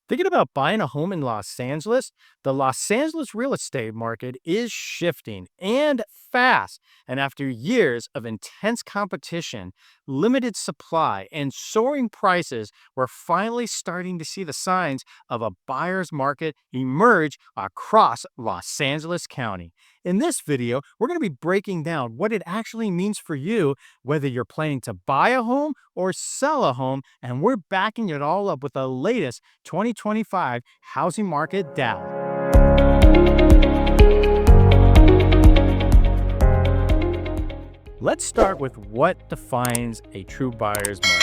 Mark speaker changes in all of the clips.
Speaker 1: Thinking about buying a home in Los Angeles, the Los Angeles real estate market is shifting and fast. And after years of intense competition, limited supply, and soaring prices, we're finally starting to see the signs of a buyer's market emerge across Los Angeles County. In this video, we're going to be breaking down what it actually means for you, whether you're planning to buy a home or sell a home, and we're backing it all up with the latest 2025 housing market data. Let's start with what defines a true buyer's market.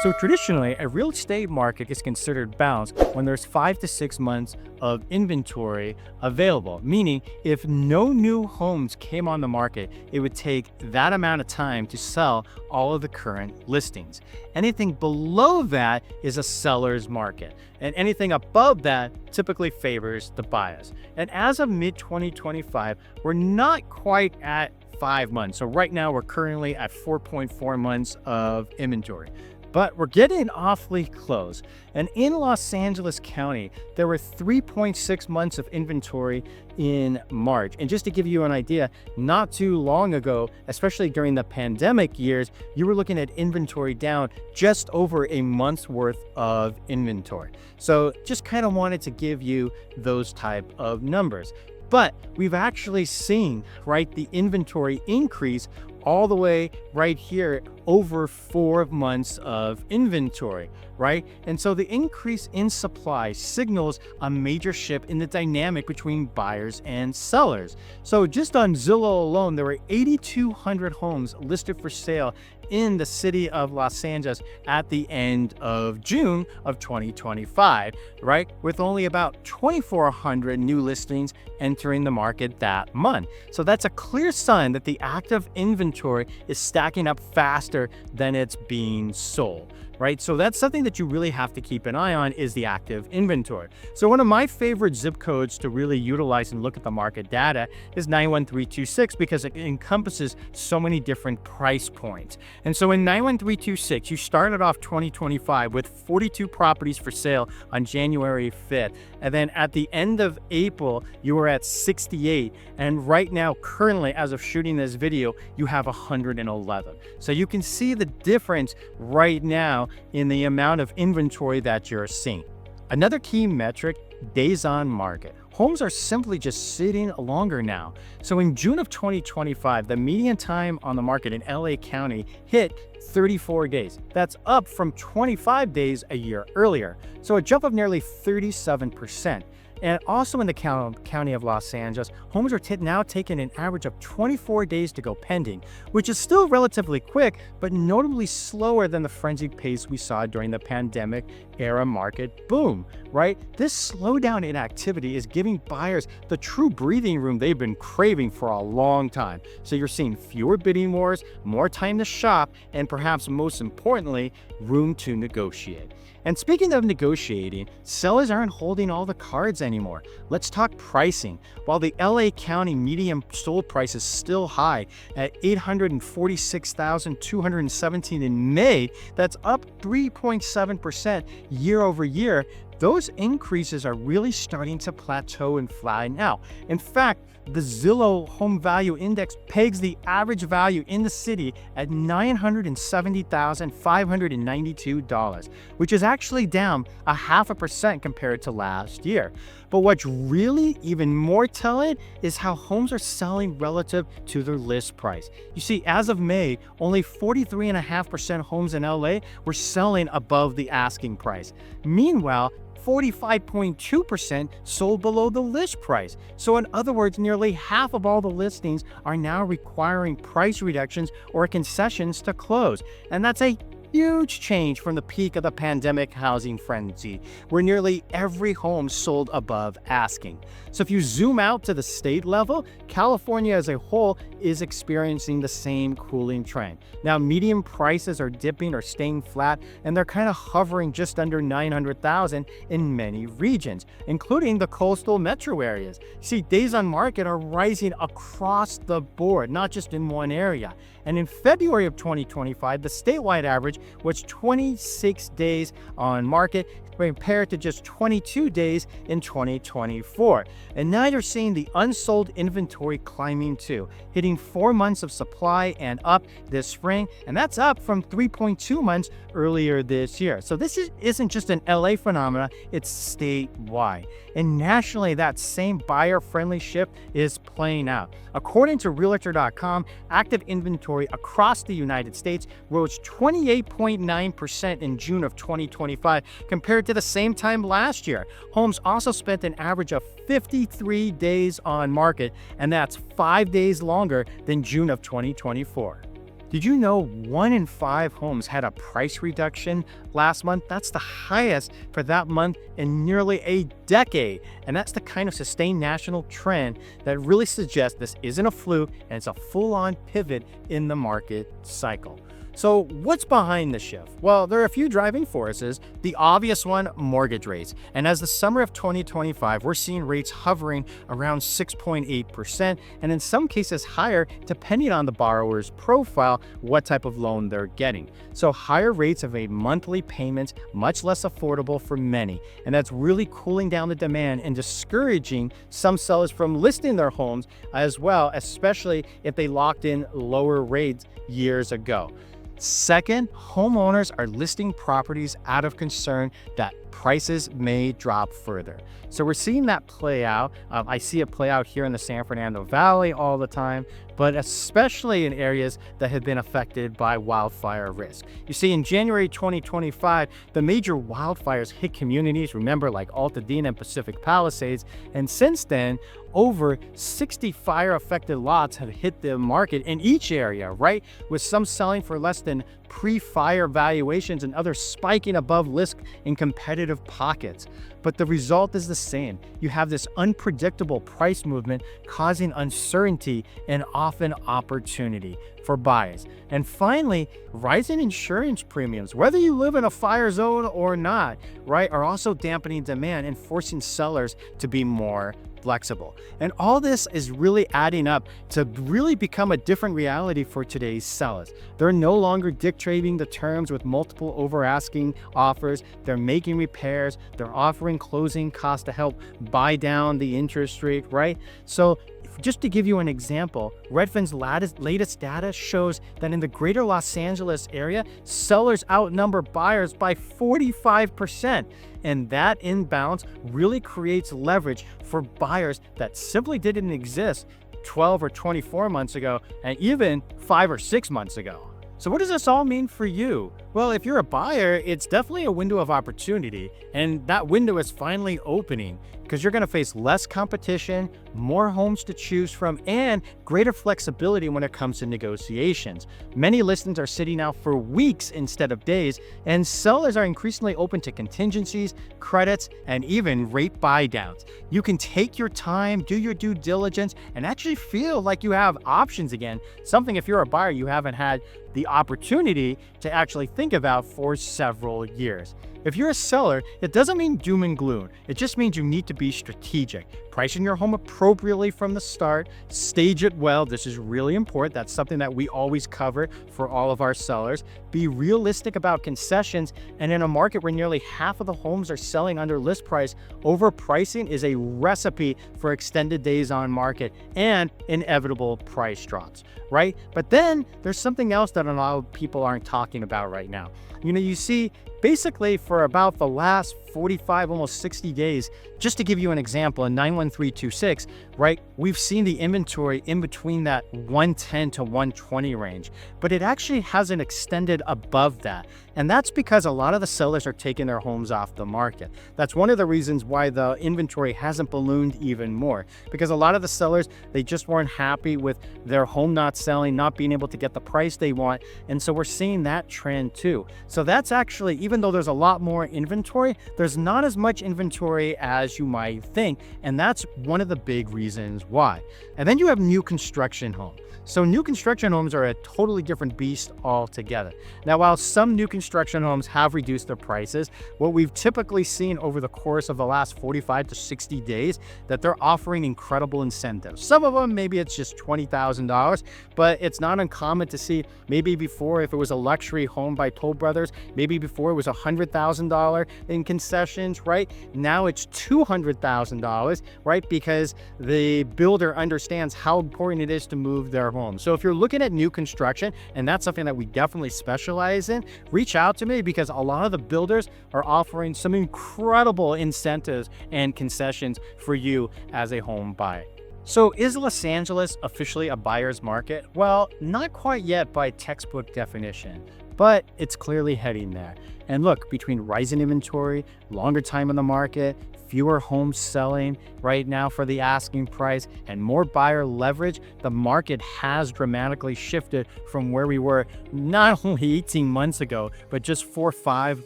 Speaker 1: So traditionally, a real estate market is considered balanced when there's 5 to 6 months of inventory available, meaning if no new homes came on the market, it would take that amount of time to sell all of the current listings. Anything below that is a seller's market, and anything above that typically favors the buyers. And as of mid-2025, we're not quite at 5 months. So right now we're currently at 4.4 months of inventory. But we're getting awfully close. And in Los Angeles County, there were 3.6 months of inventory in March. And just to give you an idea, not too long ago, especially during the pandemic years, you were looking at inventory down just over a month's worth of inventory. So just kind of wanted to give you those type of numbers. But we've actually seen, right, the inventory increase all the way right here over 4 months of inventory, right? And so the increase in supply signals a major shift in the dynamic between buyers and sellers. So just on Zillow alone, there were 8,200 homes listed for sale in the city of Los Angeles at the end of June of 2025, right? With only about 2,400 new listings entering the market that month. So that's a clear sign that the active inventory is stacking up faster than it's being sold, right? So that's something that you really have to keep an eye on, is the active inventory. So one of my favorite zip codes to really utilize and look at the market data is 91326, because it encompasses so many different price points. And so in 91326, you started off 2025 with 42 properties for sale on January 5th. And then at the end of April, you were at 68. And right now, currently, as of shooting this video, you have 111. So you can see the difference right now in the amount of inventory that you're seeing. Another key metric, days on market. Homes are simply just sitting longer now. So in June of 2025, the median time on the market in LA County hit 34 days. That's up from 25 days a year earlier. So a jump of nearly 37%. And also in the county of Los Angeles, homes are now taking an average of 24 days to go pending, which is still relatively quick, but notably slower than the frenzied pace we saw during the pandemic era market boom, right? This slowdown in activity is giving buyers the true breathing room they've been craving for a long time. So you're seeing fewer bidding wars, more time to shop, and perhaps most importantly, room to negotiate. And speaking of negotiating, sellers aren't holding all the cards anymore. Let's talk pricing. While the LA County median sold price is still high at $846,217 in May, that's up 3.7% year over year. Those increases are really starting to plateau and flatten out. In fact, the Zillow Home Value Index pegs the average value in the city at $970,592, which is actually down 0.5% compared to last year. But what's really even more telling is how homes are selling relative to their list price. You see, as of May, only 43.5% homes in LA were selling above the asking price. Meanwhile, 45.2% sold below the list price. So in other words, nearly half of all the listings are now requiring price reductions or concessions to close. And that's a huge change from the peak of the pandemic housing frenzy, where nearly every home sold above asking. So if you zoom out to the state level, California as a whole is experiencing the same cooling trend. Now, median prices are dipping or staying flat, and they're kind of hovering just under 900,000 in many regions, including the coastal metro areas. See, days on market are rising across the board, not just in one area. And in February of 2025, the statewide average was 26 days on market compared to just 22 days in 2024. And now you're seeing the unsold inventory climbing too, hitting 4 months of supply and up this spring, and that's up from 3.2 months earlier this year. So this isn't just an LA phenomenon, it's statewide. And nationally, that same buyer-friendly shift is playing out. According to Realtor.com, active inventory across the United States rose 28.9% in June of 2025 compared to the same time last year. Homes also spent an average of 53 days on market, and that's 5 days longer than June of 2024. Did you know 1 in 5 homes had a price reduction last month? That's the highest for that month in nearly a decade. And that's the kind of sustained national trend that really suggests this isn't a fluke and it's a full-on pivot in the market cycle. So what's behind the shift? Well, there are a few driving forces. The obvious one, mortgage rates. And as the summer of 2025, we're seeing rates hovering around 6.8%, and in some cases higher, depending on the borrower's profile, what type of loan they're getting. So higher rates have made monthly payments much less affordable for many, and that's really cooling down the demand and discouraging some sellers from listing their homes as well, especially if they locked in lower rates years ago. Second, homeowners are listing properties out of concern that prices may drop further. So we're seeing that play out. I see it play out here in the San Fernando Valley all the time, but especially in areas that have been affected by wildfire risk. You see, in January 2025, the major wildfires hit communities, remember, like Altadena and Pacific Palisades, and since then, over 60 fire-affected lots have hit the market in each area, right? With some selling for less than pre-fire valuations and others spiking above list in competitive pockets. But the result is the same. You have this unpredictable price movement causing uncertainty and often opportunity for buyers. And finally, rising insurance premiums, whether you live in a fire zone or not, right, are also dampening demand and forcing sellers to be more flexible. And all this is really adding up to really become a different reality for today's sellers. They're no longer dictating the terms with multiple over-asking offers. They're making repairs. They're offering closing costs to help buy down the interest rate, right? So just to give you an example, Redfin's latest data shows that in the greater Los Angeles area, sellers outnumber buyers by 45%. And that imbalance really creates leverage for buyers that simply didn't exist 12 or 24 months ago, and even 5 or 6 months ago. So what does this all mean for you? Well, if you're a buyer, it's definitely a window of opportunity, and that window is finally opening because you're going to face less competition, more homes to choose from, and greater flexibility when it comes to negotiations. Many listings are sitting out for weeks instead of days, and sellers are increasingly open to contingencies, credits, and even rate buy downs. You can take your time, do your due diligence, and actually feel like you have options again, something if you're a buyer you haven't had the opportunity to actually think about for several years. If you're a seller, it doesn't mean doom and gloom. It just means you need to be strategic. Pricing your home appropriately from the start, stage it well. This is really important. That's something that we always cover for all of our sellers. Be realistic about concessions, and in a market where nearly half of the homes are selling under list price, overpricing is a recipe for extended days on market and inevitable price drops, right? But then there's something else that a lot of people aren't talking about right now. You see, basically for about the last 45, almost 60 days, just to give you an example, in 91326, right, we've seen the inventory in between that 110 to 120 range, but it actually hasn't extended above that. And that's because a lot of the sellers are taking their homes off the market. That's one of the reasons why the inventory hasn't ballooned even more, because a lot of the sellers, they just weren't happy with their home not selling, not being able to get the price they want. And so we're seeing that trend too. So that's actually, even though there's a lot more inventory, there's there's not as much inventory as you might think, and that's one of the big reasons why. And then you have new construction homes. So new construction homes are a totally different beast altogether. Now, while some new construction homes have reduced their prices, what we've typically seen over the course of the last 45 to 60 days, that they're offering incredible incentives. Some of them, maybe it's just $20,000, but it's not uncommon to see maybe before, if it was a luxury home by Toll Brothers, maybe before it was $100,000 in concessions, right? Now it's $200,000, right? Because the builder understands how important it is to move their home. So if you're looking at new construction, and that's something that we definitely specialize in, reach out to me, because a lot of the builders are offering some incredible incentives and concessions for you as a home buyer. So is Los Angeles officially a buyer's market? Well, not quite yet by textbook definition, but it's clearly heading there. And look, between rising inventory, longer time on the market, fewer homes selling right now for the asking price, and more buyer leverage, the market has dramatically shifted from where we were not only 18 months ago, but just 4 or 5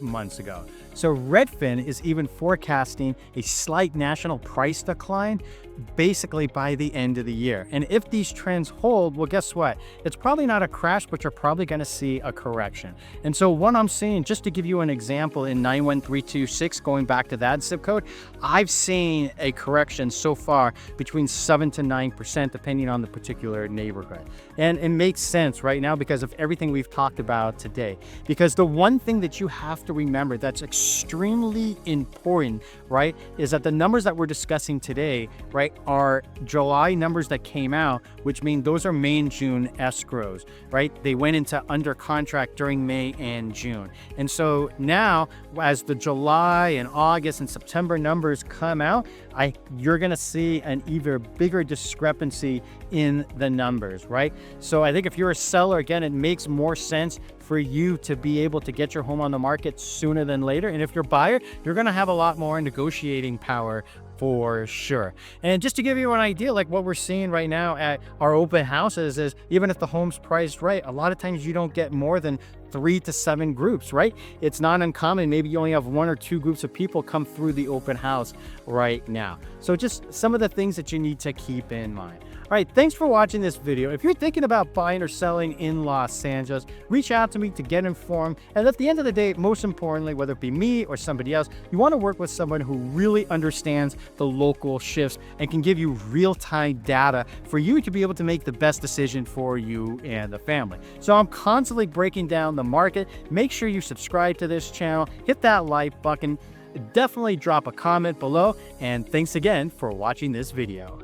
Speaker 1: months ago. So Redfin is even forecasting a slight national price decline basically by the end of the year. And if these trends hold, well, guess what? It's probably not a crash, but you're probably going to see a correction. And so what I'm seeing, just to give you an example, in 91326, going back to that zip code, I've seen a correction so far between 7 to 9%, depending on the particular neighborhood. And it makes sense right now because of everything we've talked about today. Because the one thing that you have to remember that's extremely important, right, is that the numbers that we're discussing today, right, are July numbers that came out, which mean those are May and June escrows, right? They went into under contract during May and June. And so now, as the July and August and September numbers come out, you're going to see an even bigger discrepancy in the numbers, right? So I think if you're a seller, again, it makes more sense for you to be able to get your home on the market sooner than later. And if you're a buyer, you're going to have a lot more negotiating power for sure. And just to give you an idea, like what we're seeing right now at our open houses is, even if the home's priced right, a lot of times you don't get more than 3 to 7 groups, right? It's not uncommon. Maybe you only have 1 or 2 groups of people come through the open house right now. So just some of the things that you need to keep in mind. All right, thanks for watching this video. If you're thinking about buying or selling in Los Angeles, reach out to me to get informed. And at the end of the day, most importantly, whether it be me or somebody else, you want to work with someone who really understands the local shifts and can give you real-time data for you to be able to make the best decision for you and the family. So I'm constantly breaking down the market. Make sure you subscribe to this channel, hit that like button, definitely drop a comment below, and thanks again for watching this video.